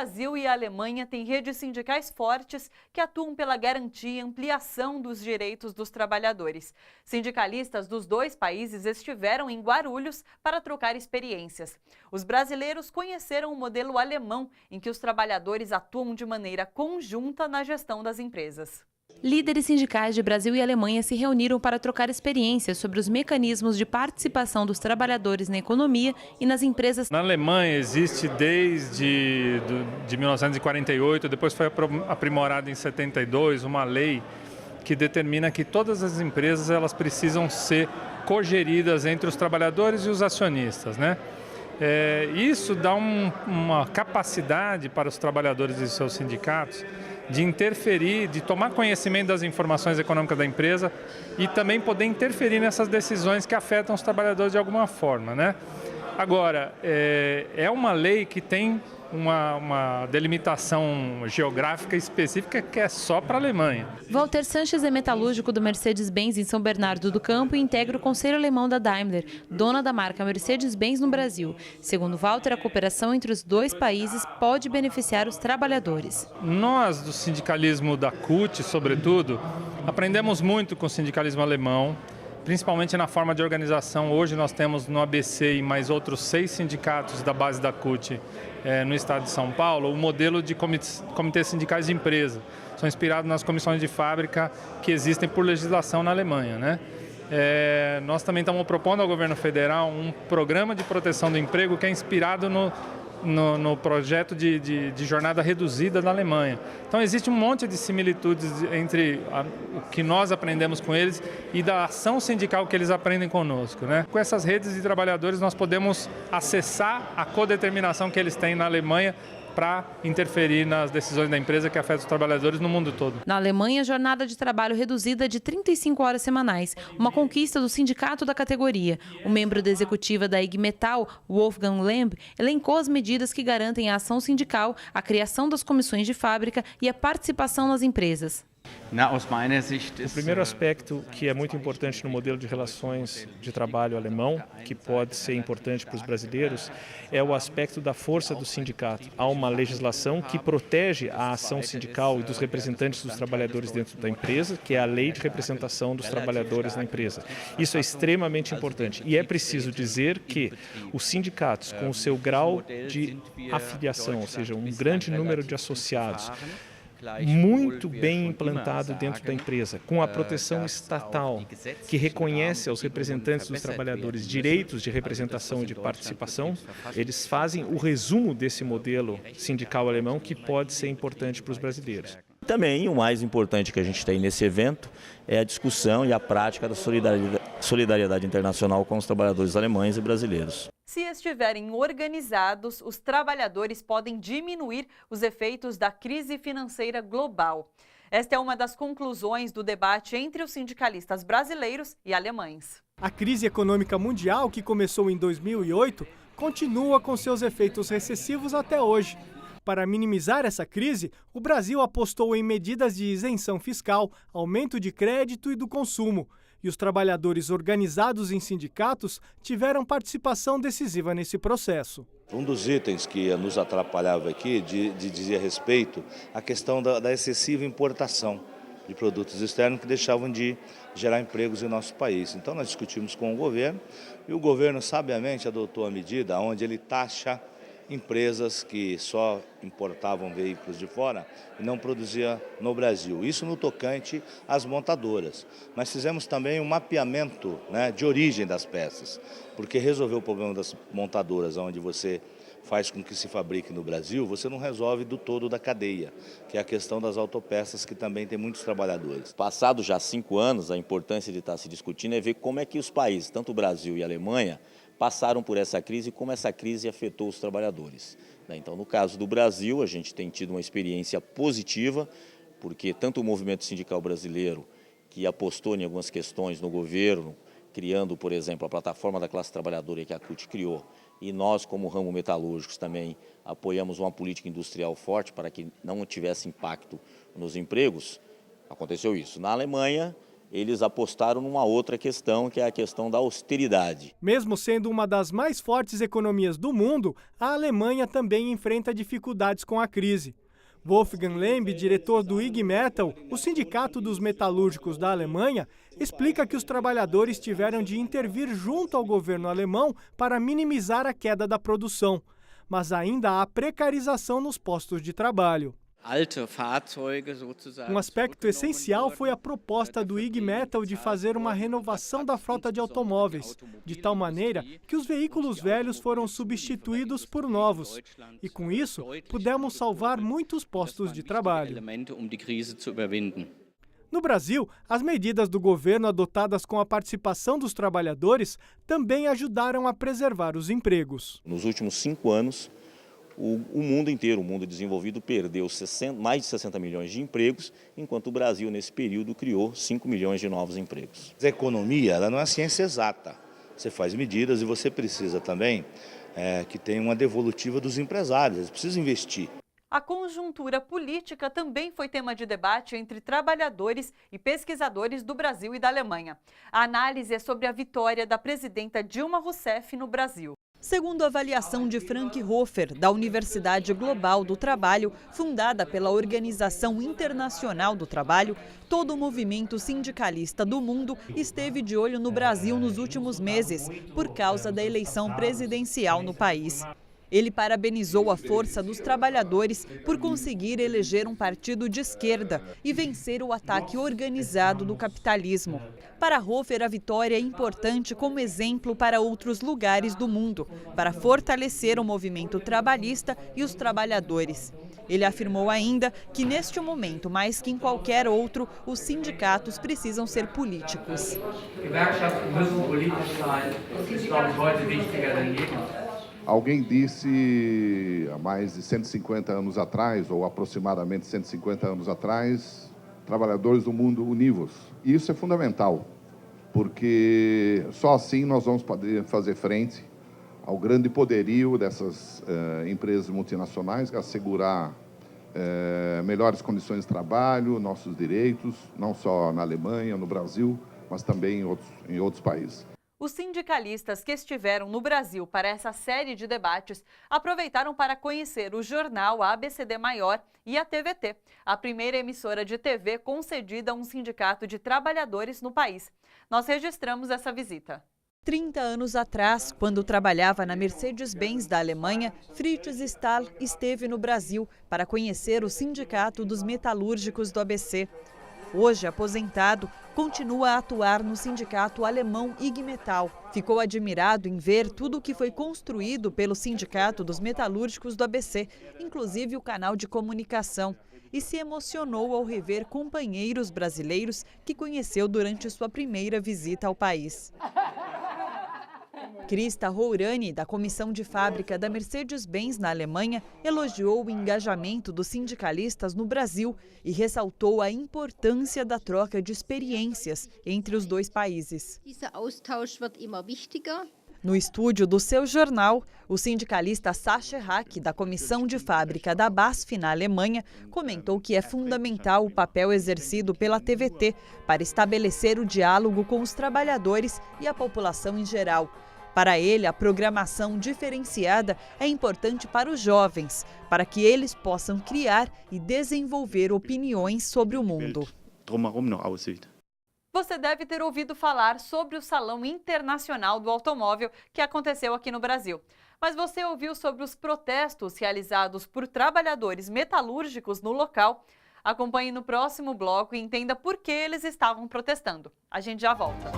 Brasil e a Alemanha têm redes sindicais fortes que atuam pela garantia e ampliação dos direitos dos trabalhadores. Sindicalistas dos dois países estiveram em Guarulhos para trocar experiências. Os brasileiros conheceram o modelo alemão, em que os trabalhadores atuam de maneira conjunta na gestão das empresas. Líderes sindicais de Brasil e Alemanha se reuniram para trocar experiências sobre os mecanismos de participação dos trabalhadores na economia e nas empresas. Na Alemanha existe desde 1948, depois foi aprimorada em 72, uma lei que determina que todas as empresas elas precisam ser cogeridas entre os trabalhadores e os acionistas, né? Isso dá uma capacidade para os trabalhadores e seus sindicatos de interferir, de tomar conhecimento das informações econômicas da empresa e também poder interferir nessas decisões que afetam os trabalhadores de alguma forma, né? Agora, é uma lei que tem uma delimitação geográfica específica que é só para a Alemanha. Walter Sanches é metalúrgico do Mercedes-Benz em São Bernardo do Campo e integra o Conselho Alemão da Daimler, dona da marca Mercedes-Benz no Brasil. Segundo Walter, a cooperação entre os dois países pode beneficiar os trabalhadores. Nós, do sindicalismo da CUT, sobretudo, aprendemos muito com o sindicalismo alemão, principalmente na forma de organização. Hoje nós temos no ABC e mais outros 6 sindicatos da base da CUT no estado de São Paulo, o modelo de comitês sindicais de empresa. São inspirados nas comissões de fábrica que existem por legislação na Alemanha, né? Nós também estamos propondo ao governo federal um programa de proteção do emprego que é inspirado no projeto de jornada reduzida da Alemanha. Então existe um monte de similitudes entre o que nós aprendemos com eles e da ação sindical que eles aprendem conosco, né? Com essas redes de trabalhadores nós podemos acessar a codeterminação que eles têm na Alemanha para interferir nas decisões da empresa que afetam os trabalhadores no mundo todo. Na Alemanha, a jornada de trabalho reduzida é de 35 horas semanais, uma conquista do sindicato da categoria. O membro da executiva da IG Metall, Wolfgang Lemb, elencou as medidas que garantem a ação sindical, a criação das comissões de fábrica e a participação nas empresas. O primeiro aspecto que é muito importante no modelo de relações de trabalho alemão, que pode ser importante para os brasileiros, é o aspecto da força do sindicato. Há uma legislação que protege a ação sindical e dos representantes dos trabalhadores dentro da empresa, que é a Lei de Representação dos Trabalhadores na Empresa. Isso é extremamente importante e é preciso dizer que os sindicatos, com o seu grau de afiliação, ou seja, um grande número de associados, muito bem implantado dentro da empresa, com a proteção estatal, que reconhece aos representantes dos trabalhadores direitos de representação e de participação, eles fazem o resumo desse modelo sindical alemão que pode ser importante para os brasileiros. Também o mais importante que a gente tem nesse evento é a discussão e a prática da solidariedade internacional com os trabalhadores alemães e brasileiros. Se estiverem organizados, os trabalhadores podem diminuir os efeitos da crise financeira global. Esta é uma das conclusões do debate entre os sindicalistas brasileiros e alemães. A crise econômica mundial, que começou em 2008, continua com seus efeitos recessivos até hoje. Para minimizar essa crise, o Brasil apostou em medidas de isenção fiscal, aumento de crédito e do consumo. E os trabalhadores organizados em sindicatos tiveram participação decisiva nesse processo. Um dos itens que nos atrapalhava aqui dizia respeito à questão da excessiva importação de produtos externos que deixavam de gerar empregos em nosso país. Então nós discutimos com o governo e o governo sabiamente adotou a medida onde ele taxa empresas que só importavam veículos de fora e não produzia no Brasil. Isso no tocante às montadoras. Mas fizemos também um mapeamento, né, de origem das peças, porque resolver o problema das montadoras, onde você faz com que se fabrique no Brasil, você não resolve do todo da cadeia, que é a questão das autopeças, que também tem muitos trabalhadores. Passados já 5 anos, a importância de estar se discutindo é ver como é que os países, tanto o Brasil e a Alemanha, passaram por essa crise e como essa crise afetou os trabalhadores. Então, no caso do Brasil, a gente tem tido uma experiência positiva, porque tanto o movimento sindical brasileiro, que apostou em algumas questões no governo, criando, por exemplo, a plataforma da classe trabalhadora que a CUT criou, e nós, como ramo metalúrgicos, também apoiamos uma política industrial forte para que não tivesse impacto nos empregos, aconteceu isso. Na Alemanha, eles apostaram numa outra questão, que é a questão da austeridade. Mesmo sendo uma das mais fortes economias do mundo, a Alemanha também enfrenta dificuldades com a crise. Wolfgang Lemb, diretor do IG Metall, o sindicato dos metalúrgicos da Alemanha, explica que os trabalhadores tiveram de intervir junto ao governo alemão para minimizar a queda da produção. Mas ainda há precarização nos postos de trabalho. Um aspecto essencial foi a proposta do IG Metall de fazer uma renovação da frota de automóveis, de tal maneira que os veículos velhos foram substituídos por novos. E com isso, pudemos salvar muitos postos de trabalho. No Brasil, as medidas do governo adotadas com a participação dos trabalhadores também ajudaram a preservar os empregos. Nos últimos 5 anos, o mundo inteiro, o mundo desenvolvido, perdeu mais de 60 milhões de empregos, enquanto o Brasil, nesse período, criou 5 milhões de novos empregos. A economia ela não é ciência exata. Você faz medidas e você precisa também que tenha uma devolutiva dos empresários, eles precisam investir. A conjuntura política também foi tema de debate entre trabalhadores e pesquisadores do Brasil e da Alemanha. A análise é sobre a vitória da presidenta Dilma Rousseff no Brasil. Segundo a avaliação de Frank Hofer, da Universidade Global do Trabalho, fundada pela Organização Internacional do Trabalho, todo o movimento sindicalista do mundo esteve de olho no Brasil nos últimos meses, por causa da eleição presidencial no país. Ele parabenizou a força dos trabalhadores por conseguir eleger um partido de esquerda e vencer o ataque organizado do capitalismo. Para Hofer, a vitória é importante como exemplo para outros lugares do mundo, para fortalecer o movimento trabalhista e os trabalhadores. Ele afirmou ainda que, neste momento, mais que em qualquer outro, os sindicatos precisam ser políticos. Alguém disse há mais de 150 anos atrás, ou aproximadamente 150 anos atrás, trabalhadores do mundo univos. E isso é fundamental, porque só assim nós vamos poder fazer frente ao grande poderio dessas empresas multinacionais, assegurar melhores condições de trabalho, nossos direitos, não só na Alemanha, no Brasil, mas também em outros países. Os sindicalistas que estiveram no Brasil para essa série de debates aproveitaram para conhecer o jornal ABCD Maior e a TVT, a primeira emissora de TV concedida a um sindicato de trabalhadores no país. Nós registramos essa visita. 30 anos atrás, quando trabalhava na Mercedes-Benz da Alemanha, Fritz Stahl esteve no Brasil para conhecer o Sindicato dos Metalúrgicos do ABC. Hoje aposentado, continua a atuar no sindicato alemão IG Metall. Ficou admirado em ver tudo o que foi construído pelo Sindicato dos Metalúrgicos do ABC, inclusive o canal de comunicação, e se emocionou ao rever companheiros brasileiros que conheceu durante sua primeira visita ao país. Krista Rourani, da Comissão de Fábrica da Mercedes-Benz na Alemanha, elogiou o engajamento dos sindicalistas no Brasil e ressaltou a importância da troca de experiências entre os dois países. No estúdio do seu jornal, o sindicalista Sascha Hack, da Comissão de Fábrica da BASF na Alemanha, comentou que é fundamental o papel exercido pela TVT para estabelecer o diálogo com os trabalhadores e a população em geral. Para ele, a programação diferenciada é importante para os jovens, para que eles possam criar e desenvolver opiniões sobre o mundo. Você deve ter ouvido falar sobre o Salão Internacional do Automóvel que aconteceu aqui no Brasil. Mas você ouviu sobre os protestos realizados por trabalhadores metalúrgicos no local? Acompanhe no próximo bloco e entenda por que eles estavam protestando. A gente já volta.